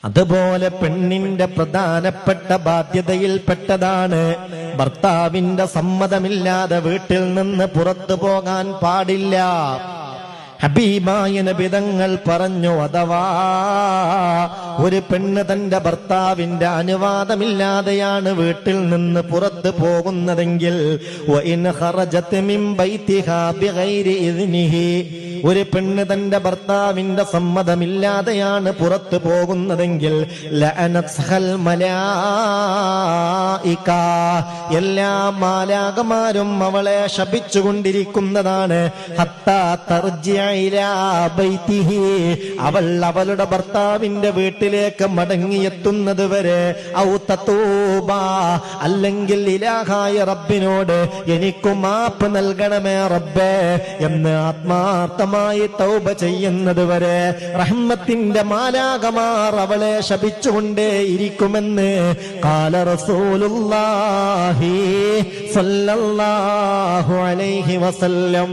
അതുപോലെ പെണ്ണിന്റെ പ്രധാനപ്പെട്ട ബാധ്യതയിൽപ്പെട്ടതാണ് ഭർത്താവിന്റെ സമ്മതമില്ലാതെ വീട്ടിൽ നിന്ന് പുറത്തു പോകാൻ പാടില്ല. ഹബീബായ നബി തങ്ങൾ പറഞ്ഞു, അഥവാ ഒരു പെണ്ണ് തന്റെ ഭർത്താവിന്റെ അനുവാദമില്ലാതെയാണ് വീട്ടിൽ നിന്ന് പുറത്തു പോകുന്നതെങ്കിൽ, വഇൻ ഖറജത് മിൻ ബൈതിഹാ ബിഗൈരി ഇദ്നിഹി, ഒരു പെണ്ണ് തന്റെ ഭർത്താവിന്റെ സമ്മതമില്ലാതെയാണ് പുറത്തു പോകുന്നതെങ്കിൽ, ലഅനത്ഹൽ മലായിക, എല്ലാ മാലാകമാരും അവളെ ശപിച്ചുകൊണ്ടിരിക്കുന്നതാണ്. ഹത്താ തർജിഅ ഇലാ ബൈതിഹി, അവൾ അവളുടെ ഭർത്താവിന്റെ വീട്ടിലേക്ക് മടങ്ങിയെത്തുന്നത് വരെ, ഔ തതൂബ, അല്ലെങ്കിൽ ഇലാഹായ റബ്ബിനോട് എനിക്ക് മാപ്പ് നൽകണമേ റബ്ബേ എന്ന് ആത്മാർത്ഥമായി തൗബ ചെയ്യുന്നത് വരെ റഹ്മത്തിന്റെ മാലാകമാർ അവളെ ശപിച്ചുകൊണ്ടേ ഇരിക്കുമെന്ന് ഖാല റസൂലുള്ളാഹി സ്വല്ലല്ലാഹു അലൈഹി വസല്ലം.